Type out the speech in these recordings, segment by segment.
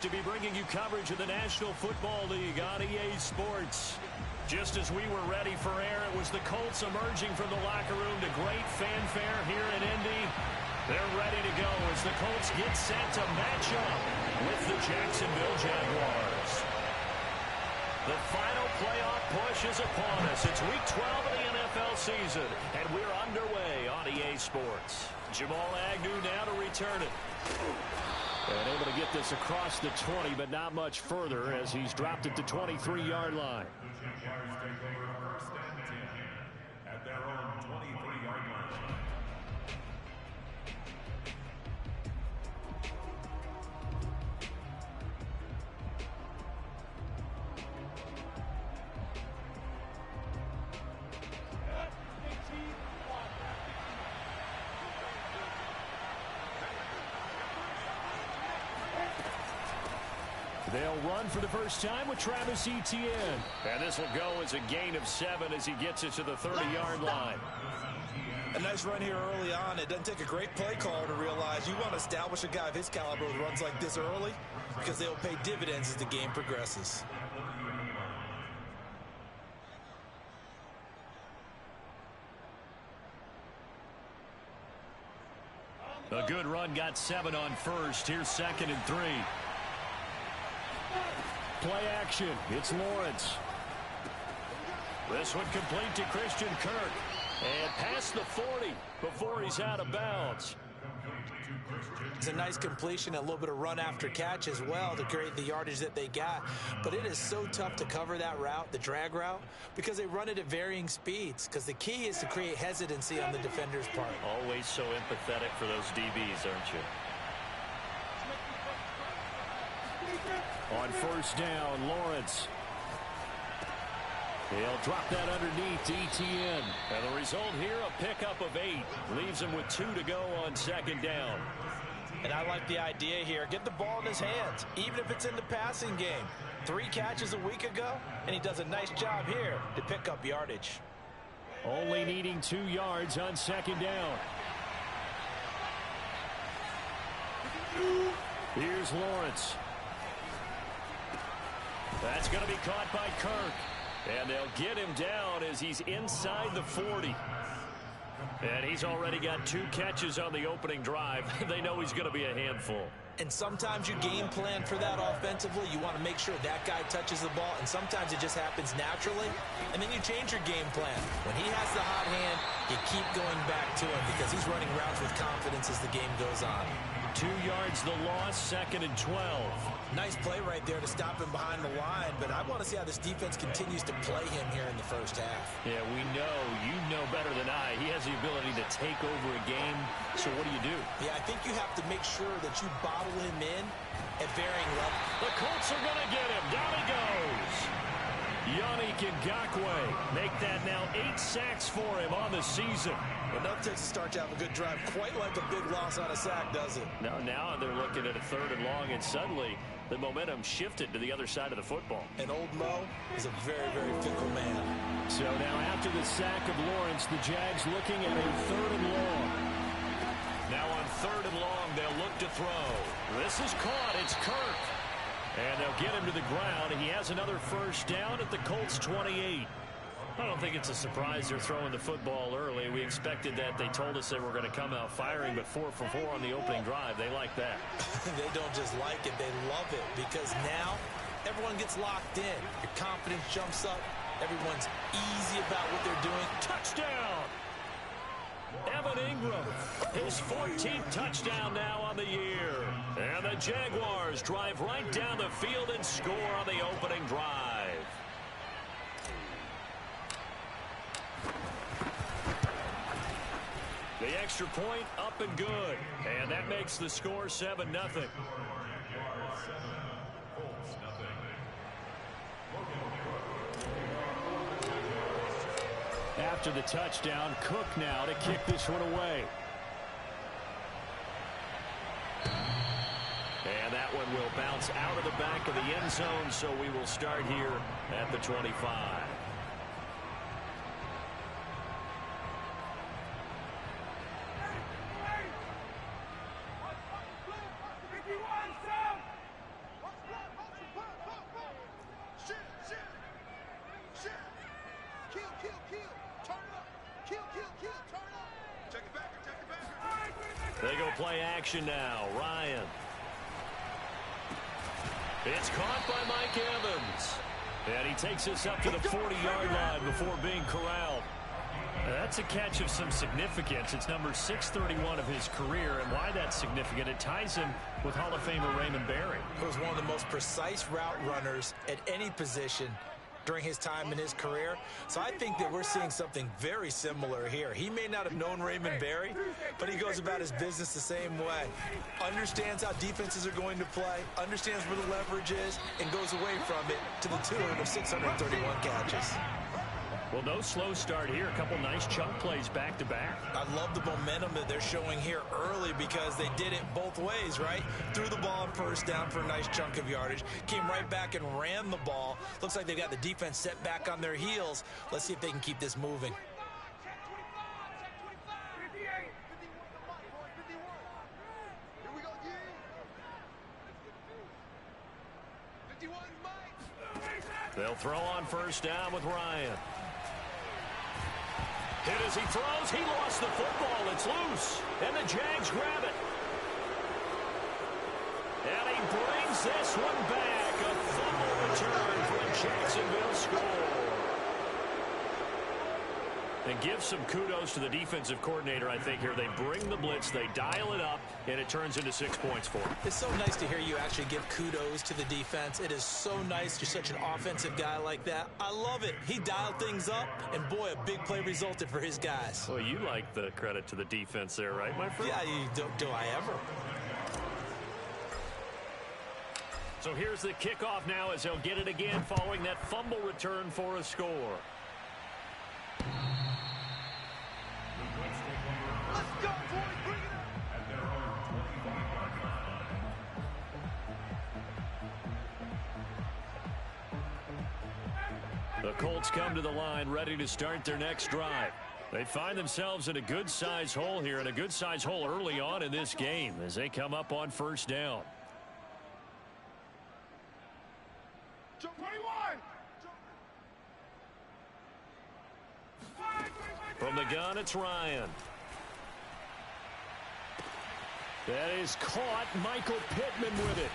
To be bringing you coverage of the National Football League on EA Sports. Just as we were ready for air, it was the Colts emerging from the locker room to great fanfare here in Indy. They're ready to go as the Colts get set to match up with the Jacksonville Jaguars. The final playoff push is upon us. It's Week 12 of the NFL season, and we're underway on EA Sports. Jamal Agnew now to return it. And able to get this across the 20, but not much further as he's dropped it to 23-yard line. At their own 23-yard line. They'll run for the first time with Travis Etienne. And this will go as a gain of 7 as he gets it to the 30-yard line. A nice run here early on. It doesn't take a great play caller to realize you want to establish a guy of his caliber with runs like this early because they'll pay dividends as the game progresses. A good run got 7 on first. Here's 2nd and 3. Play action. It's Lawrence. This one complete to Christian Kirk. And past the 40 before he's out of bounds. It's a nice completion, a little bit of run after catch as well to create the yardage that they got. But it is so tough to cover that route, the drag route, because they run it at varying speeds. Because the key is to create hesitancy on the defender's part. Always so empathetic for those DBs, aren't you? On first down, Lawrence. He'll drop that underneath to Etienne. And the result here, a pickup of 8. Leaves him with 2 to go on 2nd down. And I like the idea here. Get the ball in his hands, even if it's in the passing game. 3 catches a week ago, and he does a nice job here to pick up yardage. Only needing 2 yards on 2nd down. Here's Lawrence. That's going to be caught by Kirk. And they'll get him down as he's inside the 40. And he's already got 2 catches on the opening drive. They know he's going to be a handful. And sometimes you game plan for that offensively. You want to make sure that guy touches the ball. And sometimes it just happens naturally. And then you change your game plan. When he has the hot hand, you keep going back to him because he's running routes with confidence as the game goes on. 2 yards the loss, 2nd and 12. Nice play right there to stop him behind the line, but I want to see how this defense continues to play him here in the first half. Yeah, we know, you know better than I, he has the ability to take over a game, so what do? Yeah, I think you have to make sure that you bottle him in at varying levels. The Colts are going to get him. Down he goes. Yannick Ngakoue make that now 8 sacks for him on the season. Enough takes to start to have a good drive. Quite like a big loss on a sack, does it? Now they're looking at a 3rd and long, and suddenly the momentum shifted to the other side of the football. And old Mo is a very, very fickle man. So now after the sack of Lawrence, the Jags looking at a 3rd and long. Now on 3rd and long, they'll look to throw. This is caught. It's Kirk. And they'll get him to the ground. He has another first down at the Colts 28. I don't think it's a surprise they're throwing the football early. We expected that. They told us they were going to come out firing, but 4 for 4 on the opening drive. They like that. They don't just like it. They love it because now everyone gets locked in. Your confidence jumps up. Everyone's easy about what they're doing. Touchdown! Evan Ingram, his 14th touchdown now on the year. And the Jaguars drive right down the field and score on the opening drive. The extra point up and good. And that makes the score 7-0. After the touchdown, Cook now to kick this one away. And that one will bounce out of the back of the end zone, so we will start here at the 25. They go play action now. Ryan. It's caught by Mike Evans. And he takes us up to the 40-yard line before being corralled. That's a catch of some significance. It's number 631 of his career, and why that's significant, it ties him with Hall of Famer Raymond Berry. He was one of the most precise route runners at any position during his time in his career. So I think that we're seeing something very similar here. He may not have known Raymond Berry, but he goes about his business the same way. Understands how defenses are going to play, understands where the leverage is, and goes away from it to the tune of 631 catches. Well, no slow start here. A couple nice chunk plays back-to-back. I love the momentum that they're showing here early because they did it both ways, right? Threw the ball on first down for a nice chunk of yardage. Came right back and ran the ball. Looks like they got the defense set back on their heels. Let's see if they can keep this moving. They'll throw on first down with Ryan. Hit as he throws. He lost the football. It's loose. And the Jags grab it. And he brings this one back. A fumble return for a Jacksonville score. And give some kudos to the defensive coordinator, I think, here. They bring the blitz, they dial it up, and it turns into 6 points for them. It's so nice to hear you actually give kudos to the defense. It is so nice. You're such an offensive guy like that. I love it. He dialed things up, and boy, a big play resulted for his guys. Well, you like the credit to the defense there, right, my friend? Yeah, do I ever? So here's the kickoff now as they'll get it again following that fumble return for a score. The Colts come to the line ready to start their next drive. They find themselves in a good-sized hole here, and a good-sized hole early on in this game as they come up on first down. From the gun, it's Ryan. That is caught. Michael Pittman with it.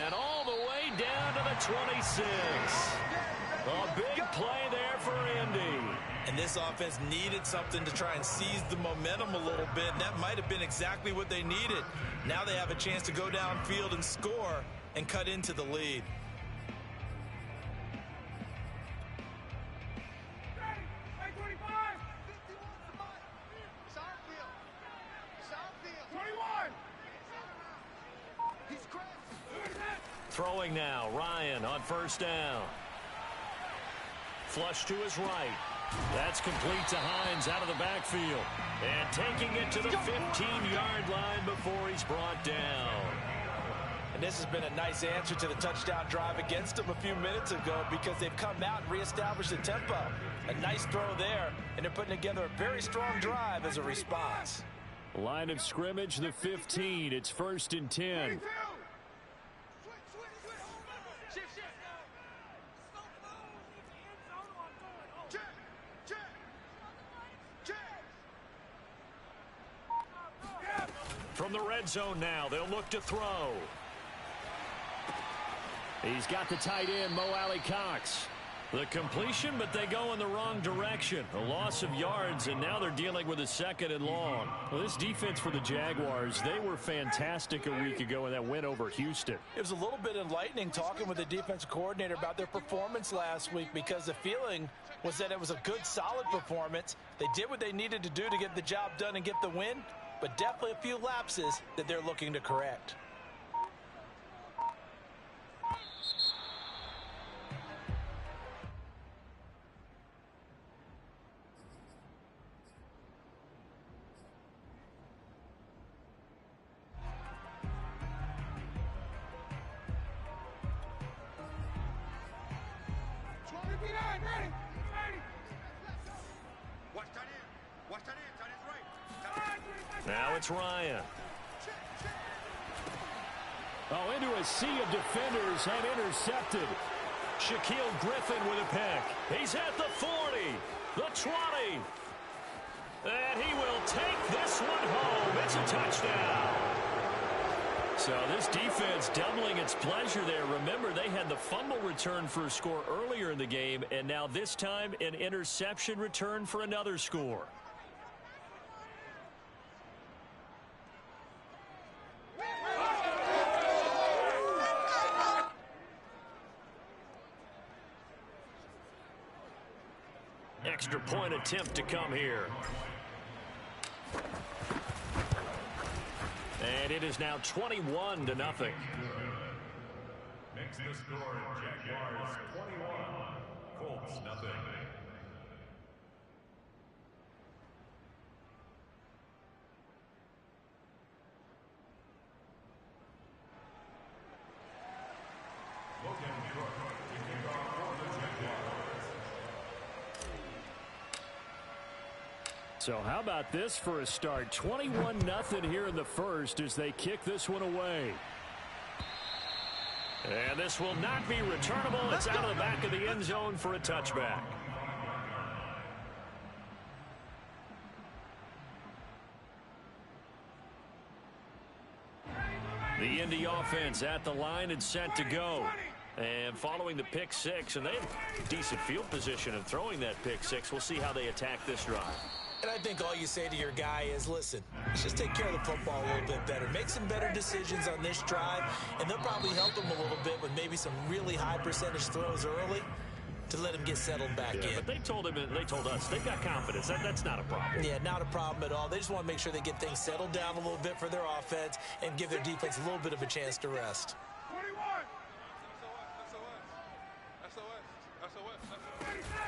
And all the way down to the 26. A big play there for Indy. And this offense needed something to try and seize the momentum a little bit. And that might have been exactly what they needed. Now they have a chance to go downfield and score and cut into the lead. Throwing now, Ryan on first down. Flush to his right. That's complete to Hines out of the backfield. And taking it to the 15-yard line before he's brought down. And this has been a nice answer to the touchdown drive against them a few minutes ago because they've come out and reestablished the tempo. A nice throw there, and they're putting together a very strong drive as a response. Line of scrimmage, the 15. It's 1st and 10. From the red zone now, they'll look to throw. He's got the tight end, Mo Alley-Cox. The completion, but they go in the wrong direction. A loss of yards, and now they're dealing with a 2nd and long. Well, this defense for the Jaguars, they were fantastic a week ago in that win over Houston. It was a little bit enlightening talking with the defensive coordinator about their performance last week because the feeling was that it was a good, solid performance. They did what they needed to do to get the job done and get the win, but definitely a few lapses that they're looking to correct. Now it's Ryan. Oh, into a sea of defenders and intercepted. Shaquille Griffin with a pick. He's at the 40, the 20. And he will take this one home. It's a touchdown. So this defense doubling its pleasure there. Remember, they had the fumble return for a score earlier in the game, and now this time an interception return for another score. Extra point attempt to come here. And it is now 21-0. Makes the score Jaguars 21, Colts nothing. So how about this for a start? 21-0 here in the first as they kick this one away. And this will not be returnable. It's out of the back of the end zone for a touchback. The Indy offense at the line and set to go. And following the pick six, and they have decent field position in throwing that pick six. We'll see how they attack this drive. And I think all you say to your guy is, listen, let's just take care of the football a little bit better. Make some better decisions on this drive, and they'll probably help him a little bit with maybe some really high percentage throws early to let him get settled back in. But they told him, and they told us, they've got confidence. That's not a problem. Yeah, not a problem at all. They just want to make sure they get things settled down a little bit for their offense and give their defense a little bit of a chance to rest. 21.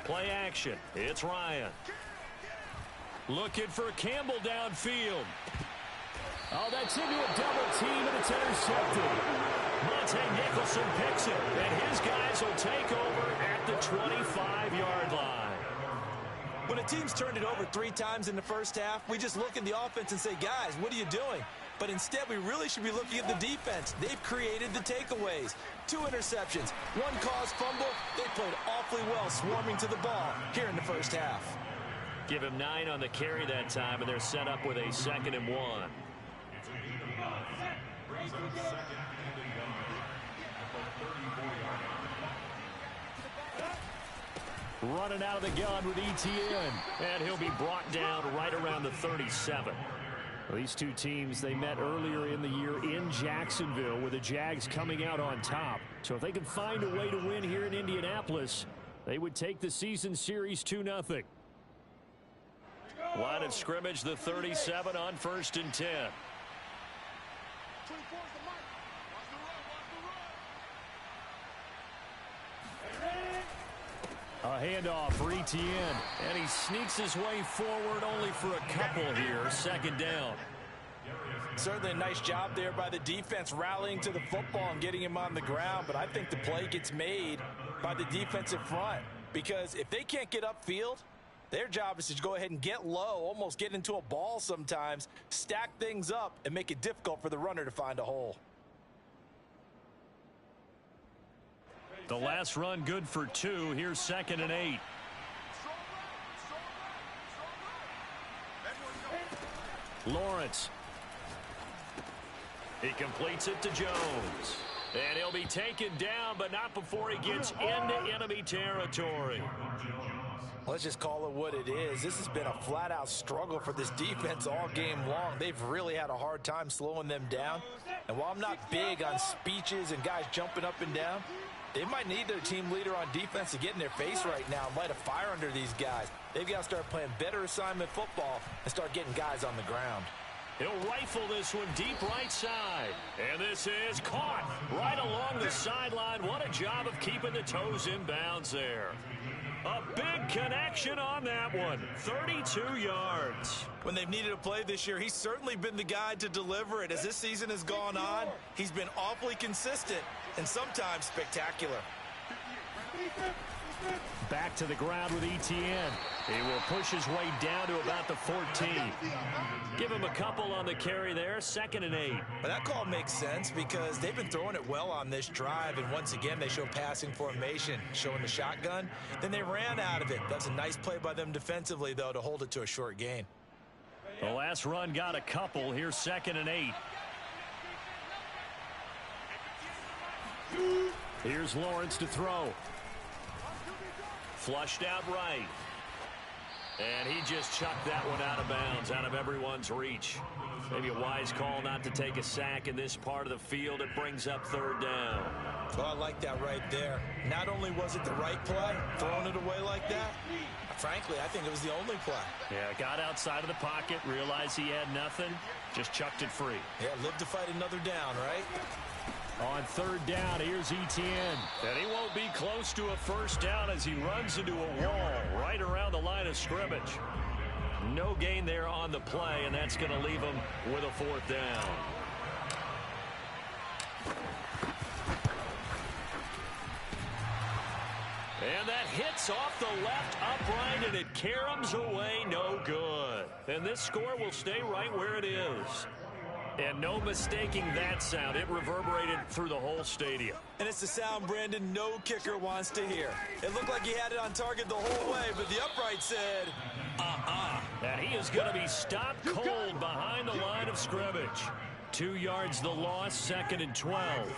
Play action. It's Ryan. Looking for Campbell downfield. Oh, that's into a double team, and it's intercepted. Monte Nicholson picks it, and his guys will take over at the 25-yard line. When a team's turned it over 3 times in the first half, we just look at the offense and say, guys, what are you doing? But instead, we really should be looking at the defense. They've created the takeaways. 2 interceptions, 1 caused fumble. They played awfully well swarming to the ball here in the first half. Give him 9 on the carry that time, and they're set up with a 2nd and 1. Running out of the gun with ETN, and he'll be brought down right around the 37. Well, these two teams, they met earlier in the year in Jacksonville with the Jags coming out on top. So if they can find a way to win here in Indianapolis, they would take the season series 2-0. Line of scrimmage, the 37 on 1st and 10. A handoff for ETN, and he sneaks his way forward only for a couple here. 2nd down. Certainly a nice job there by the defense rallying to the football and getting him on the ground, but I think the play gets made by the defensive front because if they can't get upfield, their job is to go ahead and get low, almost get into a ball sometimes, stack things up, and make it difficult for the runner to find a hole. The last run good for 2. Here's 2nd and 8. Lawrence. He completes it to Jones. And he'll be taken down, but not before he gets into enemy territory. Let's just call it what it is. This has been a flat-out struggle for this defense all game long. They've really had a hard time slowing them down. And while I'm not big on speeches and guys jumping up and down, they might need their team leader on defense to get in their face right now and light a fire under these guys. They've got to start playing better assignment football and start getting guys on the ground. He'll rifle this one deep right side. And this is caught right along the sideline. What a job of keeping the toes in bounds there. A big connection on that one. 32 yards. When they've needed a play this year, he's certainly been the guy to deliver it. As this season has gone on, he's been awfully consistent and sometimes spectacular. Back to the ground with ETN. He will push his way down to about the 14. Give him a couple on the carry there. 2nd and 8. But that call makes sense because they've been throwing it well on this drive, and once again they show passing formation, showing the shotgun. Then they ran out of it. That's a nice play by them defensively, though, to hold it to a short gain. The last run got a couple. Here's 2nd and 8. Here's Lawrence to throw. Flushed out right. And he just chucked that one out of bounds, out of everyone's reach. Maybe a wise call not to take a sack in this part of the field. It brings up 3rd down. Well, I like that right there. Not only was it the right play, throwing it away like that, frankly, I think it was the only play. Yeah, got outside of the pocket, realized he had nothing, just chucked it free. Yeah, live to fight another down, right? On 3rd down, here's Etienne. And he won't be close to a 1st down as he runs into a wall right around the line of scrimmage. No gain there on the play, and that's going to leave him with a 4th down. And that hits off the left upright, and it caroms away, no good. And this score will stay right where it is. And no mistaking that sound. It reverberated through the whole stadium. And it's the sound, Brandon, no kicker wants to hear. It looked like he had it on target the whole way, but the upright said, And he is going to be stopped cold behind the line of scrimmage. 2 yards the loss, 2nd and 12.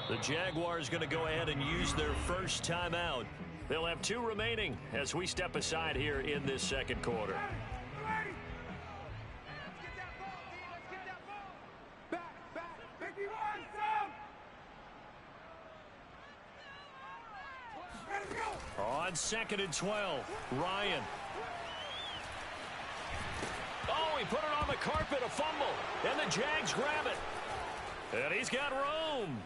The Jaguars going to go ahead and use their first timeout. They'll have 2 remaining as we step aside here in this 2nd quarter. On 2nd and 12, Ryan. Oh, he put it on the carpet, a fumble, and the Jags grab it. And he's got room.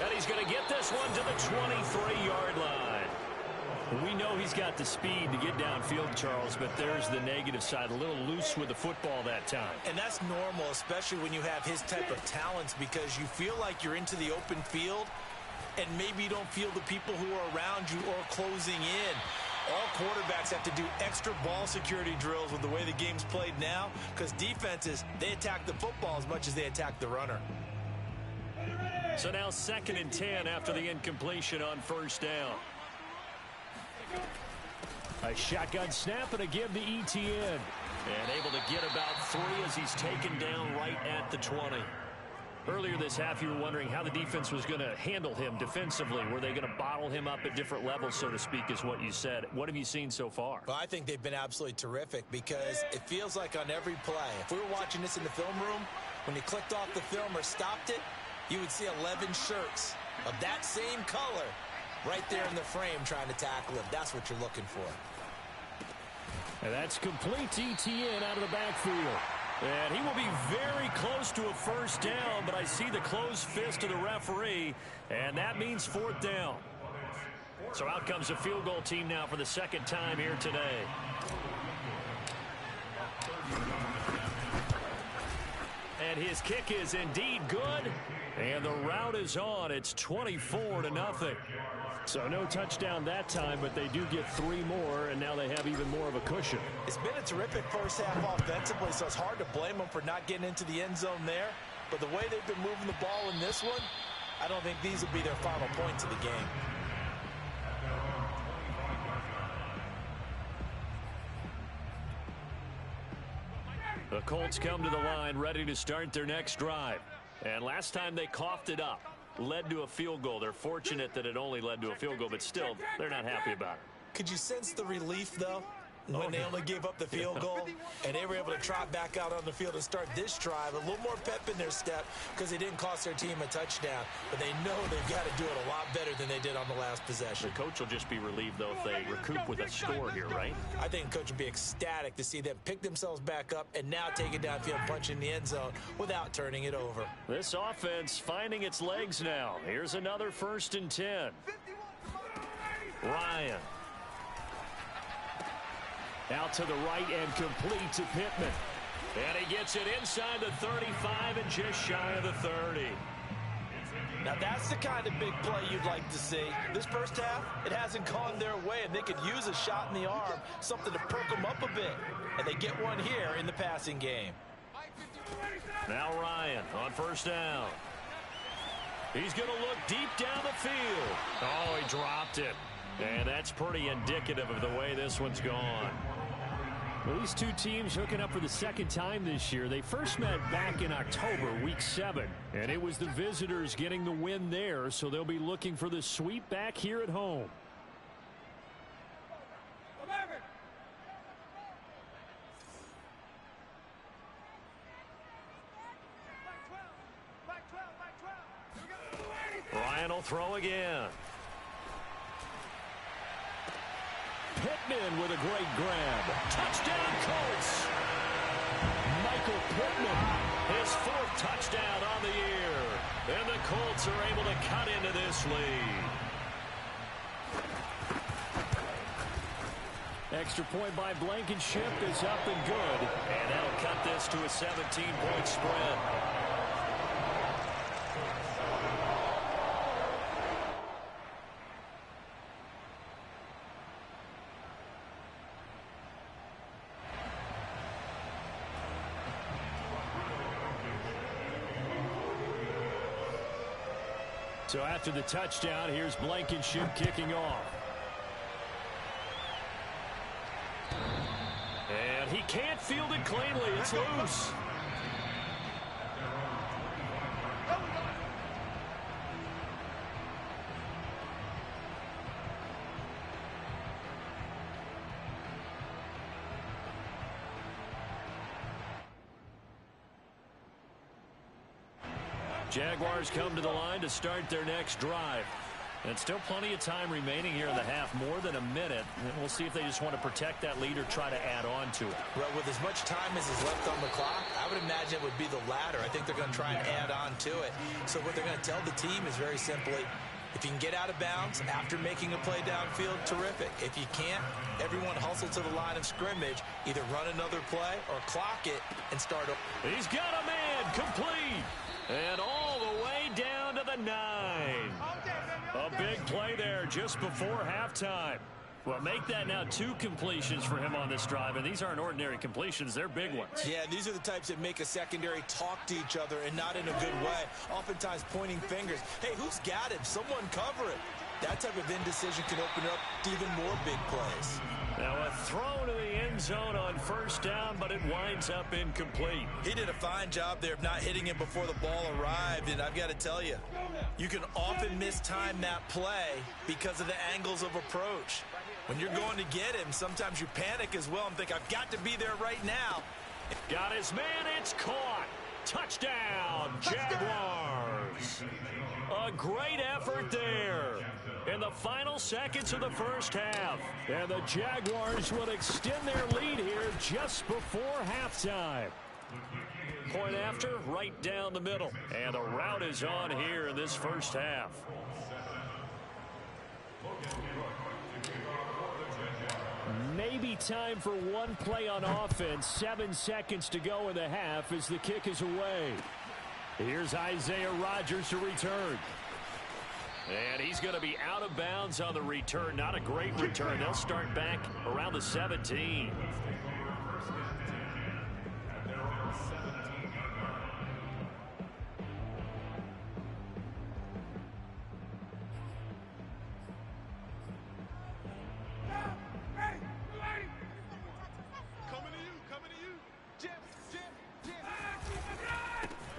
And he's going to get this one to the 23-yard line. We know he's got the speed to get downfield, Charles, but there's the negative side. A little loose with the football that time. And that's normal, especially when you have his type of talents, because you feel like you're into the open field, and maybe you don't feel the people who are around you or closing in. All quarterbacks have to do extra ball security drills with the way the game's played now, because defenses, they attack the football as much as they attack the runner. So now 2nd and 10 after the incompletion on 1st down. A shotgun snap and a give to Etienne. And able to get about 3 as he's taken down right at the 20. Earlier this half, you were wondering how the defense was going to handle him defensively. Were they going to bottle him up at different levels, so to speak, is what you said. What have you seen so far? Well, I think they've been absolutely terrific because it feels like on every play, if we were watching this in the film room, when you clicked off the film or stopped it, you would see 11 shirts of that same color right there in the frame trying to tackle him. That's what you're looking for. And that's complete to Etienne out of the backfield. And he will be very close to a 1st down, but I see the closed fist of the referee, and that means 4th down. So out comes a field goal team now for the 2nd time here today. And his kick is indeed good, and the route is on. It's 24-0. So no touchdown that time, but they do get 3 more, and now they have even more of a cushion. It's been a terrific first half offensively, so it's hard to blame them for not getting into the end zone there. But the way they've been moving the ball in this one, I don't think these will be their final points of the game. The Colts come to the line ready to start their next drive. And last time they coughed it up, led to a field goal. They're fortunate that it only led to a field goal, but still, they're not happy about it. Could you sense the relief, though, when they only gave up the field goal and they were able to trot back out on the field and start this drive? A little more pep in their step because they didn't cost their team a touchdown, but they know they've got to do it a lot better than they did on the last possession. The coach will just be relieved, though, if they recoup with a score here, right? I think the coach would be ecstatic to see them pick themselves back up and now take it downfield and punch in the end zone without turning it over. This offense finding its legs now. Here's another 1st and 10. Ryan. Out to the right and complete to Pittman. And he gets it inside the 35 and just shy of the 30. Now that's the kind of big play you'd like to see. This first half, it hasn't gone their way, and they could use a shot in the arm, something to perk them up a bit. And they get one here in the passing game. Now Ryan on 1st down. He's going to look deep down the field. Oh, he dropped it. And that's pretty indicative of the way this one's gone. Well, these two teams hooking up for the second time this year. They first met back in October, week 7. And it was the visitors getting the win there, so they'll be looking for the sweep back here at home. Ryan will throw again. Pittman with a great grab. Touchdown, Colts. Michael Pittman, his 4th touchdown on the year. And the Colts are able to cut into this lead. Extra point by Blankenship is up and good. And that'll cut this to a 17-point spread. So after the touchdown, here's Blankenship kicking off. And he can't field it cleanly. It's loose. Jaguars come to the line to start their next drive. And still plenty of time remaining here in the half, more than a minute. And we'll see if they just want to protect that lead or try to add on to it. Well, with as much time as is left on the clock, I would imagine it would be the latter. I think they're going to try and add on to it. So what they're going to tell the team is very simply, if you can get out of bounds after making a play downfield, terrific. If you can't, everyone hustle to the line of scrimmage, either run another play or clock it and start over. He's got a man, complete. And all the way down to the 9. A big play there just before halftime. Well, make that now 2 completions for him on this drive, and these aren't ordinary completions. They're big ones. Yeah, these are the types that make a secondary talk to each other, and not in a good way. Oftentimes pointing fingers. Hey, who's got him? Someone cover it. That type of indecision can open up to even more big plays. Now a throw to the end zone on first down, but it winds up incomplete. He did a fine job there of not hitting him before the ball arrived, and I've got to tell you, you can often mistime that play because of the angles of approach. When you're going to get him, sometimes you panic as well and think, I've got to be there right now. Got his man, it's caught. Touchdown, Jaguars. A great effort there in the final seconds of the first half. And the Jaguars will extend their lead here just before halftime. Point after, right down the middle. And the route is on here in this first half. Maybe time for one play on offense. 7 seconds to go in the half as the kick is away. Here's Isaiah Rodgers to return. And he's going to be out of bounds on the return. Not a great return. They'll start back around the 17.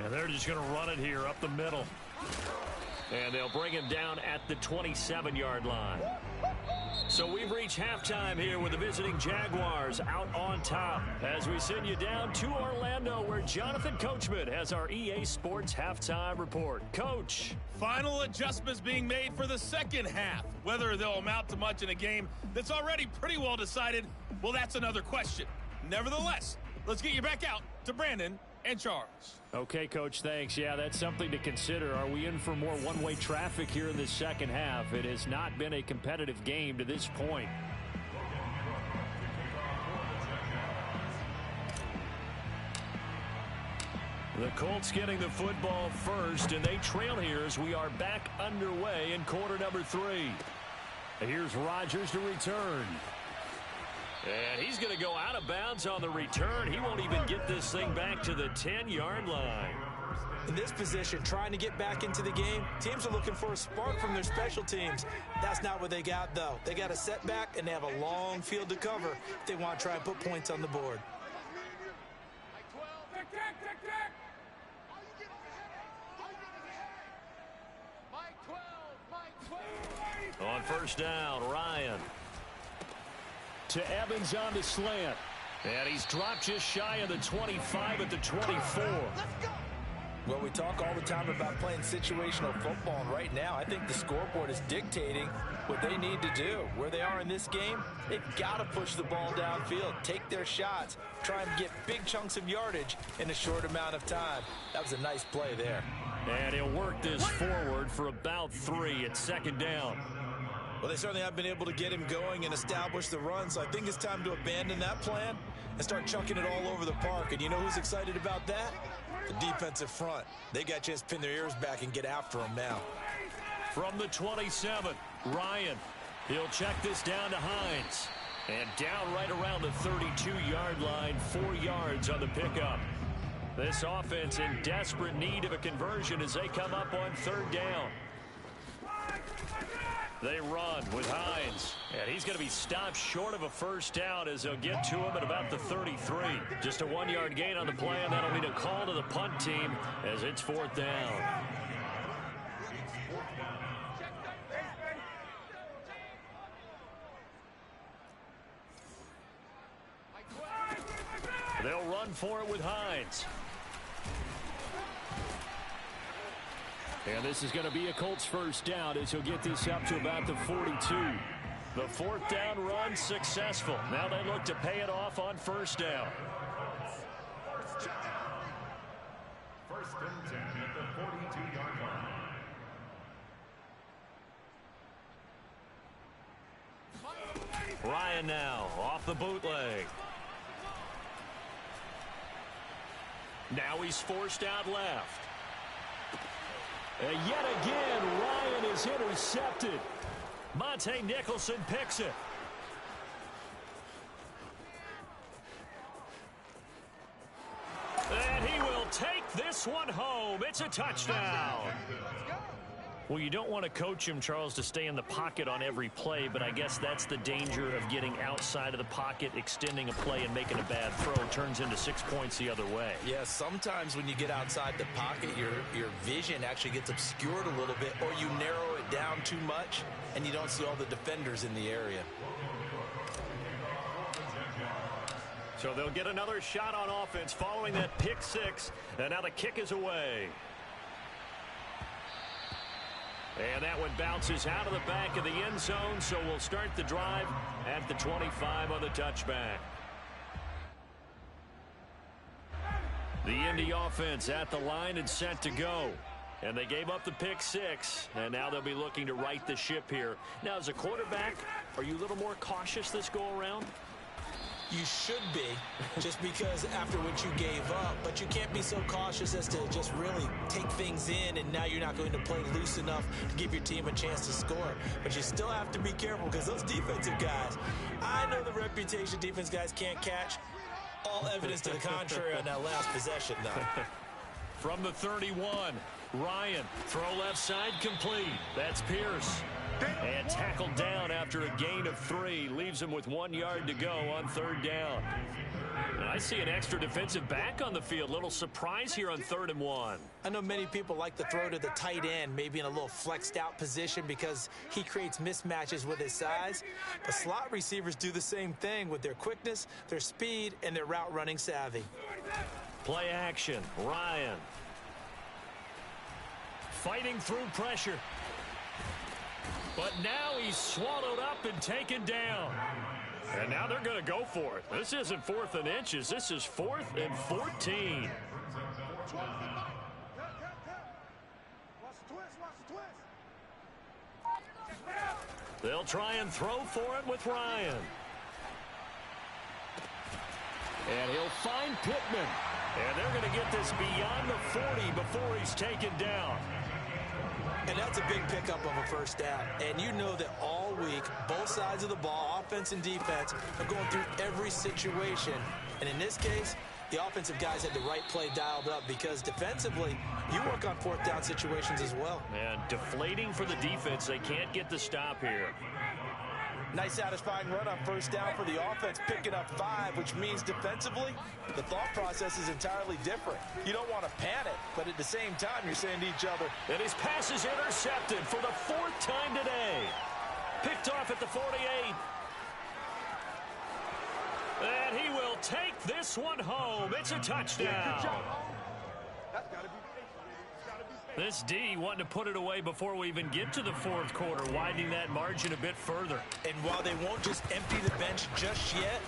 And they're just going to run it here up the middle. And they'll bring him down at the 27-yard line. So we've reached halftime here with the visiting Jaguars out on top as we send you down to Orlando where Jonathan Coachman has our EA Sports halftime report. Coach. Final adjustments being made for the second half. Whether they'll amount to much in a game that's already pretty well decided, well, that's another question. Nevertheless, let's get you back out to Brandon and Charles. Okay, Coach, thanks. Yeah, that's something to consider. Are we in for more one-way traffic here in the second half? It has not been a competitive game to this point. The Colts getting the football first, and they trail here as we are back underway in quarter number 3. Here's Rodgers to return. And he's going to go out of bounds on the return. He won't even get this thing back to the 10-yard line. In this position, trying to get back into the game, teams are looking for a spark from their special teams. That's not what they got, though. They got a setback, and they have a long field to cover if they want to try and put points on the board. On first down, Ryan. To Evans on the slant. And he's dropped just shy of the 25 at the 24. Well, we talk all the time about playing situational football, and right now I think the scoreboard is dictating what they need to do. Where they are in this game, they've got to push the ball downfield, take their shots, try and get big chunks of yardage in a short amount of time. That was a nice play there. And he'll work this forward for about 3 at second down. Well, they certainly have been able to get him going and establish the run, so I think it's time to abandon that plan and start chunking it all over the park. And you know who's excited about that? The defensive front. They got a chance to pin their ears back and get after him now. From the 27, Ryan. He'll check this down to Hines. And down right around the 32-yard line, 4 yards on the pickup. This offense in desperate need of a conversion as they come up on third down. They run with Hines, and he's going to be stopped short of a first down as they'll get to him at about the 33. Just a 1-yard gain on the play, and that'll mean a call to the punt team as it's fourth down. They'll run for it with Hines. And this is going to be a Colts first down as he'll get this up to about the 42. The fourth down run successful. Now they look to pay it off on first down. First and 10 at the 42-yard line. Ryan now off the bootleg. Now he's forced out left. And yet again, Ryan is intercepted. Monte Nicholson picks it. And he will take this one home. It's a touchdown. Well, you don't want to coach him, Charles, to stay in the pocket on every play, but I guess that's the danger of getting outside of the pocket, extending a play, and making a bad throw. It turns into 6 points the other way. Yeah, sometimes when you get outside the pocket, your vision actually gets obscured a little bit, or you narrow it down too much, and you don't see all the defenders in the area. So they'll get another shot on offense following that pick six, and now the kick is away. And that one bounces out of the back of the end zone, so we'll start the drive at the 25 on the touchback. The Indy offense at the line and set to go. And they gave up the pick six, and now they'll be looking to right the ship here. Now, as a quarterback, are you a little more cautious this go-around? You should be, just because after what you gave up, but you can't be so cautious as to just really take things in, and now you're not going to play loose enough to give your team a chance to score. But you still have to be careful because those defensive guys, I know the reputation defense guys can't catch. All evidence to the contrary on that last possession, though. From the 31, Ryan, throw left side complete. That's Pierce. And tackled down after a gain of 3. Leaves him with 1 yard to go on third down. And I see an extra defensive back on the field. Little surprise here on 3rd and 1. I know many people like to throw to the tight end, maybe in a little flexed out position because he creates mismatches with his size. But slot receivers do the same thing with their quickness, their speed, and their route running savvy. Play action. Ryan. Fighting through pressure. But now he's swallowed up and taken down. And now they're going to go for it. This isn't 4th and inches. This is 4th and 14. They'll try and throw for it with Ryan. And he'll find Pittman. And they're going to get this beyond the 40 before he's taken down. And that's a big pickup of a first down. And you know that all week, both sides of the ball, offense and defense, are going through every situation. And in this case, the offensive guys had the right play dialed up, because defensively, you work on fourth down situations as well. And deflating for the defense. They can't get the stop here. Nice satisfying run on first down for the offense, picking up 5, which means defensively, the thought process is entirely different. You don't want to panic, but at the same time, you're saying to each other, and his pass is intercepted for the 4th time today. Picked off at the 48. And he will take this one home. It's a touchdown. This D wanting to put it away before we even get to the 4th quarter, widening that margin a bit further. And while they won't just empty the bench just yet,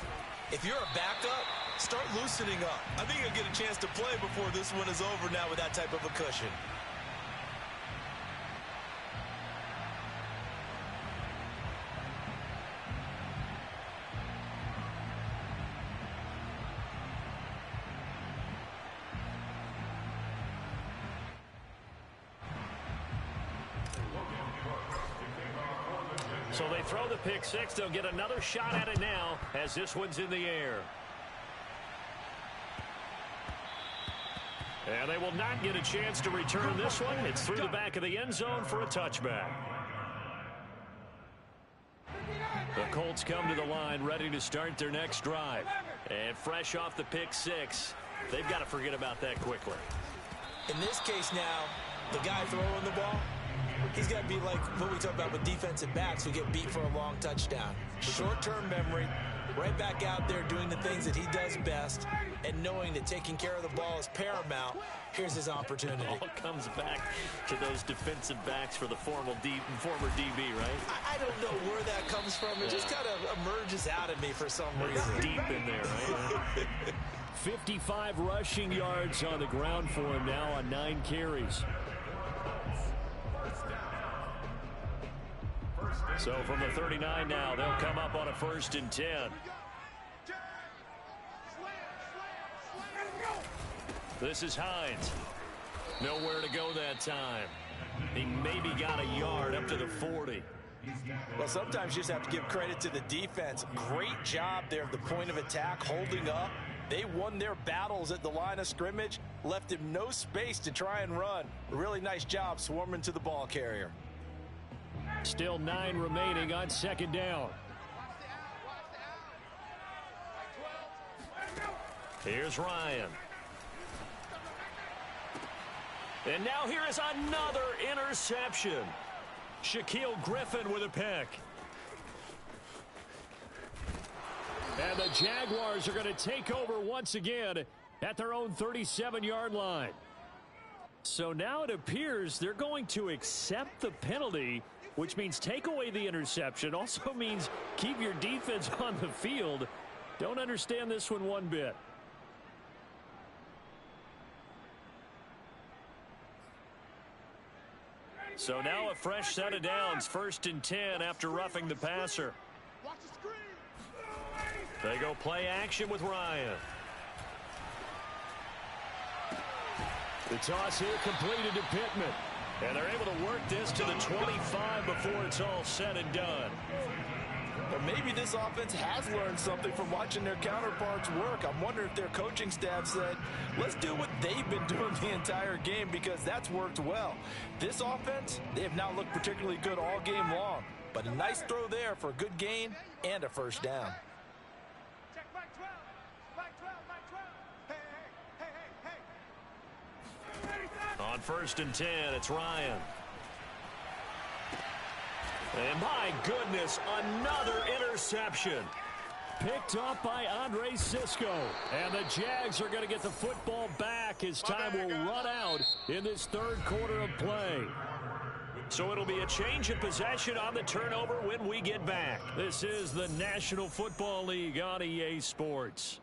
if you're a backup, start loosening up. I think you'll get a chance to play before this one is over now with that type of a cushion. So they throw the pick 6. They'll get another shot at it now as this one's in the air. And they will not get a chance to return this one. It's through the back of the end zone for a touchback. The Colts come to the line ready to start their next drive. And fresh off the pick 6, they've got to forget about that quickly. In this case now, the guy throwing the ball, he's got to be like what we talk about with defensive backs who get beat for a long touchdown. Short-term memory, right back out there doing the things that he does best, and knowing that taking care of the ball is paramount. Here's his opportunity. It all comes back to those defensive backs for the former DB, right? I don't know where that comes from. It just kind of emerges out of me for some reason. Deep in there, right? 55 rushing yards on the ground for him now on 9 carries. So from the 39 now, they'll come up on a 1st and 10. This is Hines. Nowhere to go that time. He maybe got a yard up to the 40. Well, sometimes you just have to give credit to the defense. Great job there at the point of attack, holding up. They won their battles at the line of scrimmage, left him no space to try and run. A really nice job swarming to the ball carrier. Still 9 remaining on 2nd down. Here's Ryan. And now here is another interception. Shaquille Griffin with a pick. And the Jaguars are going to take over once again at their own 37-yard line. So now it appears they're going to accept the penalty, which means take away the interception. Also means keep your defense on the field. Don't understand this one bit. So now a fresh set of downs. 1st and 10 after roughing the passer. They go play action with Ryan. The toss here completed to Pittman. And they're able to work this to the 25 before it's all said and done. But maybe this offense has learned something from watching their counterparts work. I'm wondering if their coaching staff said, let's do what they've been doing the entire game, because that's worked well. This offense, they have not looked particularly good all game long. But a nice throw there for a good gain and a 1st down. On 1st and 10, it's Ryan. And my goodness, another interception. Picked up by Andre Cisco. And the Jags are going to get the football back as time will run out in this 3rd quarter of play. So it'll be a change of possession on the turnover when we get back. This is the National Football League on EA Sports.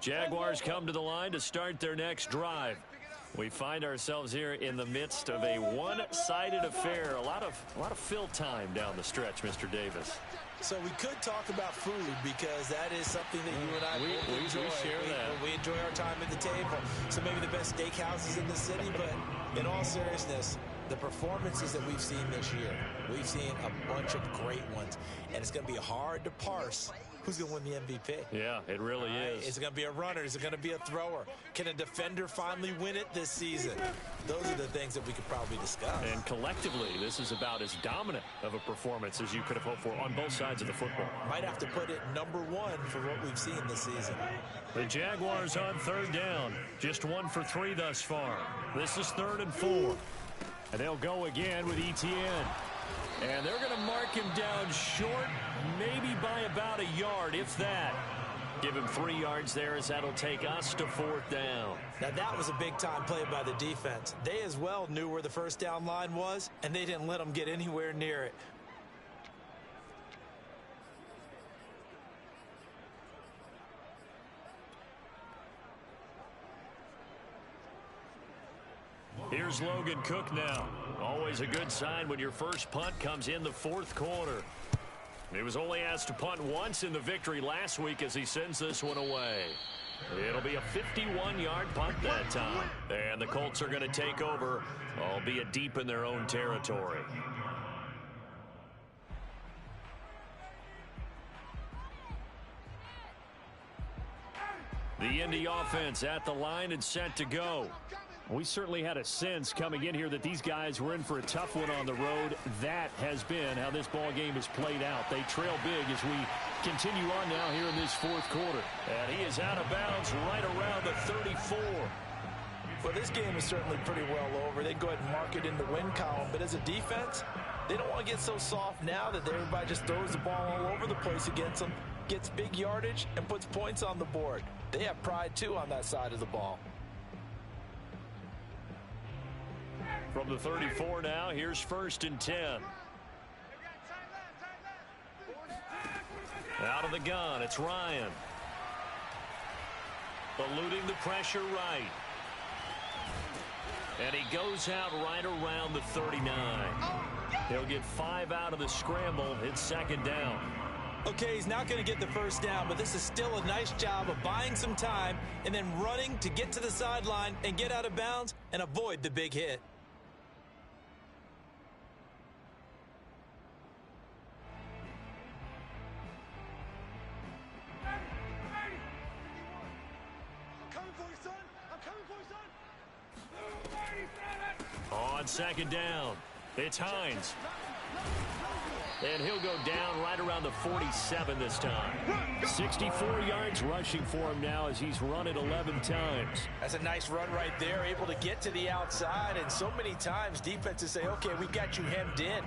Jaguars come to the line to start their next drive. We find ourselves here in the midst of a one-sided affair. A lot of fill time down the stretch, Mr. Davis. So we could talk about food, because that is something that you and I both enjoy. We share that. We enjoy our time at the table. So maybe the best steakhouses in the city, but in all seriousness, The performances that we've seen this year, we've seen a bunch of great ones, and it's going to be hard to parse who's going to win the MVP. Yeah, it really is. Is it going to be a runner? Is it going to be a thrower? Can a defender finally win it this season? Those are the things that we could probably discuss. And collectively, this is about as dominant of a performance as you could have hoped for on both sides of the football. Might have to put it #1 for what we've seen this season. The Jaguars on 3rd down. Just 1 for 3 thus far. This is 3rd and 4. And they'll go again with Etienne. And they're going to mark him down short, maybe by about a yard, if that. Give him 3 yards there as that'll take us to 4th down. Now, that was a big-time play by the defense. They as well knew where the first down line was, and they didn't let them get anywhere near it. Here's Logan Cook now. Always a good sign when your first punt comes in the 4th quarter. He was only asked to punt once in the victory last week as he sends this one away. It'll be a 51-yard punt that time. And the Colts are going to take over, albeit deep in their own territory. The Indy offense at the line and set to go. We certainly had a sense coming in here that these guys were in for a tough one on the road. That has been how this ball game has played out. They trail big as we continue on now here in this 4th quarter. And he is out of bounds right around the 34. Well, this game is certainly pretty well over. They'd go ahead and mark it in the win column. But as a defense, they don't want to get so soft now that everybody just throws the ball all over the place against them, gets big yardage, and puts points on the board. They have pride, too, on that side of the ball. From the 34 now, here's 1st and 10. Out of the gun, it's Ryan. Eluding the pressure right. And he goes out right around the 39. He'll get 5 out of the scramble. It's 2nd down. Okay, he's not going to get the first down, but this is still a nice job of buying some time and then running to get to the sideline and get out of bounds and avoid the big hit. On 2nd down, it's Hines. And he'll go down right around the 47 this time. 64 yards rushing for him now as he's run it 11 times. That's a nice run right there, able to get to the outside. And so many times defenses say, okay, we got you hemmed in.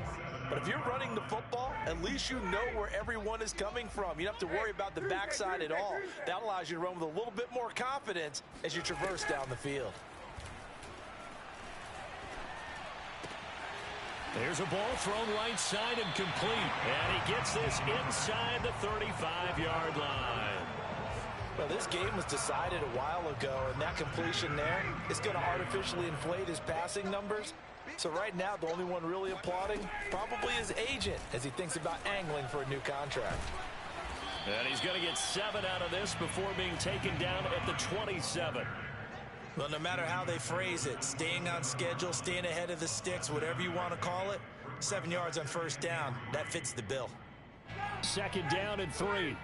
But if you're running the football, at least you know where everyone is coming from. You don't have to worry about the backside at all. That allows you to run with a little bit more confidence as you traverse down the field. There's a ball thrown right side and complete. And he gets this inside the 35-yard line. Well, this game was decided a while ago, and that completion there is going to artificially inflate his passing numbers. So right now, the only one really applauding probably his agent as he thinks about angling for a new contract. And he's going to get 7 out of this before being taken down at the 27. Well, no matter how they phrase it, staying on schedule, staying ahead of the sticks, whatever you want to call it, 7 yards on first down, that fits the bill. 2nd down and 3.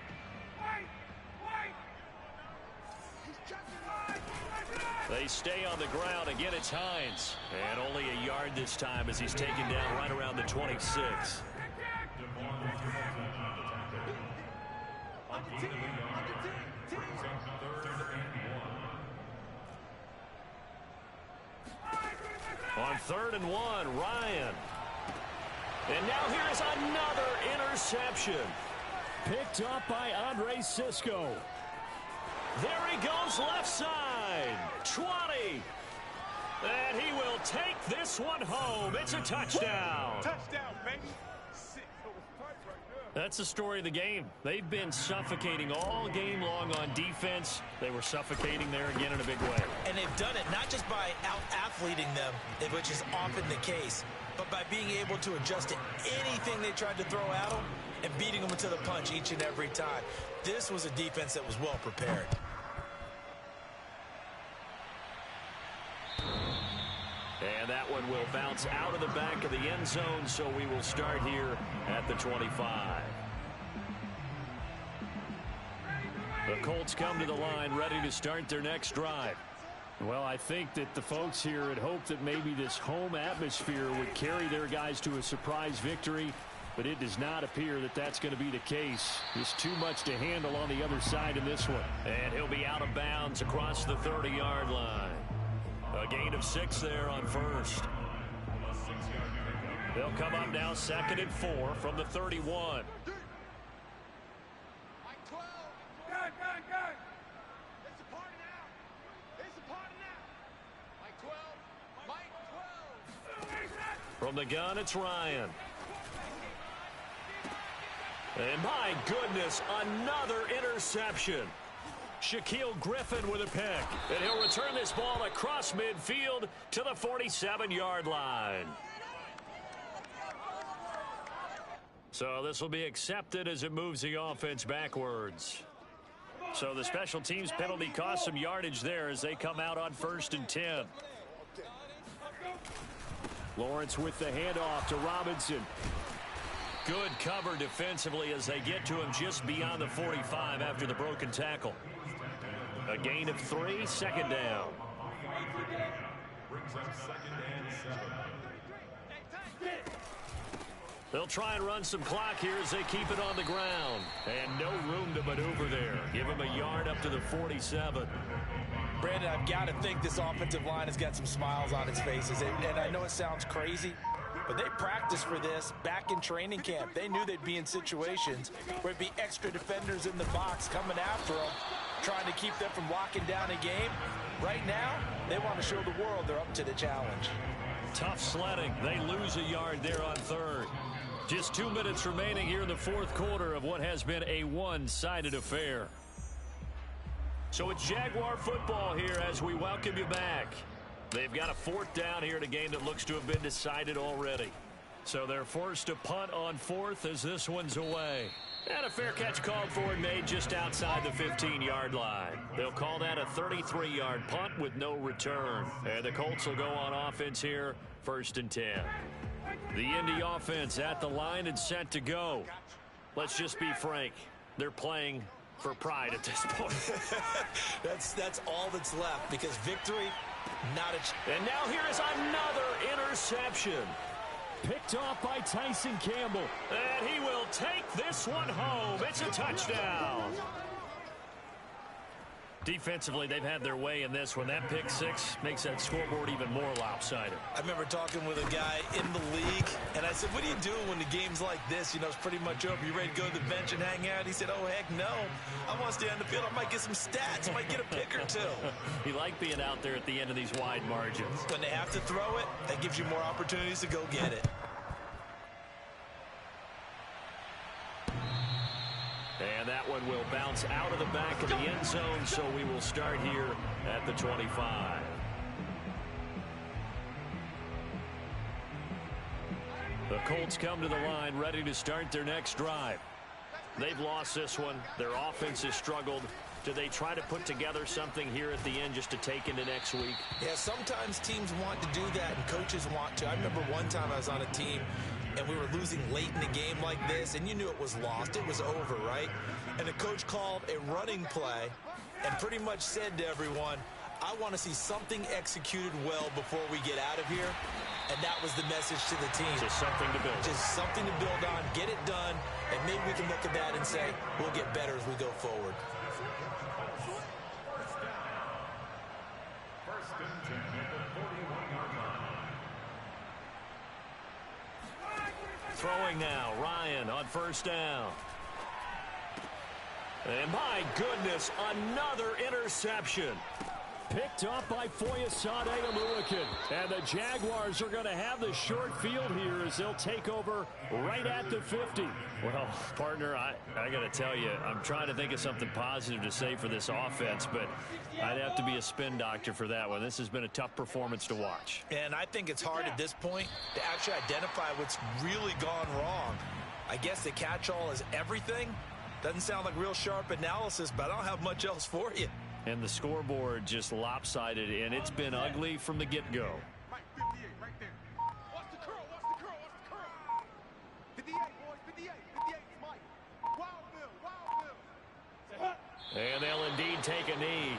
They stay on the ground. Again, it's Hines. And only a yard this time as he's taken down right around the 26. On 3rd and 1, Ryan. And now here's another interception. Picked up by Andre Cisco. There he goes left side. 20. And he will take this one home. It's a touchdown. Touchdown, baby. That's the story of the game. They've been suffocating all game long on defense. They were suffocating there again in a big way. And they've done it not just by out-athleting them, which is often the case, but by being able to adjust to anything they tried to throw at them and beating them to the punch each and every time. This was a defense that was well prepared. And that one will bounce out of the back of the end zone, so we will start here at the 25. The Colts come to the line ready to start their next drive. Well, I think that the folks here had hoped that maybe this home atmosphere would carry their guys to a surprise victory, but it does not appear that that's going to be the case. Just too much to handle on the other side in this one. And he'll be out of bounds across the 30-yard line. A gain of 6 there on first. They'll come up now 2nd and 4 from the 31. From the gun, it's Ryan. And my goodness, another interception. Shaquille Griffin with a pick. And he'll return this ball across midfield to the 47-yard line. So this will be accepted as it moves the offense backwards. So the special teams penalty cost some yardage there as they come out on 1st and 10. Lawrence with the handoff to Robinson. Good cover defensively as they get to him just beyond the 45 after the broken tackle. A gain of 3, 2nd down. Brings up 2nd and 7. They'll try and run some clock here as they keep it on the ground. And no room to maneuver there. Give him a yard up to the 47. Brandon, I've got to think this offensive line has got some smiles on its faces. And I know it sounds crazy, but they practiced for this back in training camp. They knew they'd be in situations where it'd be extra defenders in the box coming after them, trying to keep them from locking down a game. Right now, they want to show the world they're up to the challenge. Tough sledding. They lose a yard there on 3rd. Just 2 minutes remaining here in the 4th quarter of what has been a one-sided affair. So it's Jaguar football here as we welcome you back. They've got a 4th down here in a game that looks to have been decided already. So they're forced to punt on 4th as this one's away. And a fair catch called for and made just outside the 15-yard line. They'll call that a 33-yard punt with no return. And the Colts will go on offense here, 1st and 10. The Indy offense at the line and set to go. Let's just be frank. They're playing for pride at this point. That's all that's left because victory, not a... And now here is another interception. Picked off by Tyson Campbell. And he will take this one home. It's a touchdown. Defensively, they've had their way in this one. That pick 6 makes that scoreboard even more lopsided. I remember talking with a guy in the league, and I said, what do you do when the game's like this? You know, it's pretty much over. You ready to go to the bench and hang out? He said, oh, heck no. I want to stay on the field. I might get some stats. I might get a pick or 2. You like being out there at the end of these wide margins. When they have to throw it, that gives you more opportunities to go get it. And that one will bounce out of the back of the end zone, so we will start here at the 25. The Colts come to the line ready to start their next drive. They've lost this one. Their offense has struggled. Do they try to put together something here at the end just to take into next week? Yeah, sometimes teams want to do that and coaches want to. I remember one time I was on a team and we were losing late in the game like this, and you knew it was lost. It was over, right? And the coach called a running play and pretty much said to everyone, I want to see something executed well before we get out of here. And that was the message to the team. Just something to build. Just something to build on, get it done, and maybe we can look at that and say, we'll get better as we go forward. First and 10 at the 41-yard line. Throwing now, Ryan on 1st down. And my goodness, another interception. Picked off by Foyesade Aluakin. And the Jaguars are going to have the short field here as they'll take over right at the 50. Well, partner, I got to tell you, I'm trying to think of something positive to say for this offense, but I'd have to be a spin doctor for that one. This has been a tough performance to watch. And I think it's hard at this point to actually identify what's really gone wrong. I guess the catch-all is everything. Doesn't sound like real sharp analysis, but I don't have much else for you. And the scoreboard just lopsided, and it's been ugly from the get-go. And they'll indeed take a knee.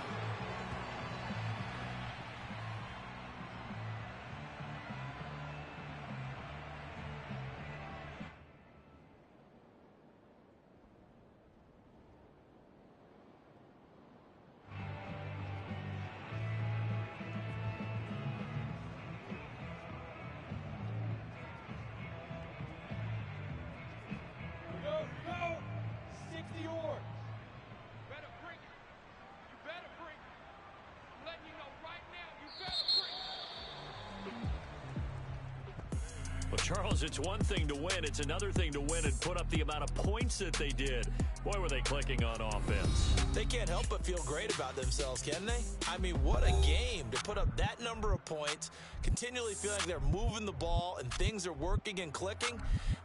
Charles, it's one thing to win. It's another thing to win and put up the amount of points that they did. Boy, were they clicking on offense. They can't help but feel great about themselves, can they? I mean, what a game to put up that number of points, continually feeling like they're moving the ball and things are working and clicking.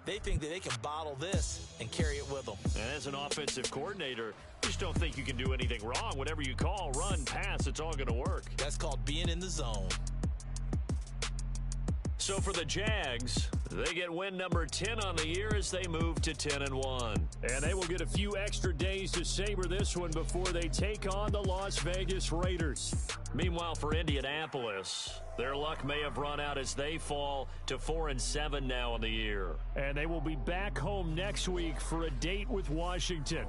They think that they can bottle this and carry it with them. And as an offensive coordinator, you just don't think you can do anything wrong. Whatever you call, run, pass, it's all going to work. That's called being in the zone. So for the Jags, they get win number 10 on the year as they move to 10-1. And they will get a few extra days to savor this one before they take on the Las Vegas Raiders. Meanwhile, for Indianapolis, their luck may have run out as they fall to 4-7 now in the year. And they will be back home next week for a date with Washington.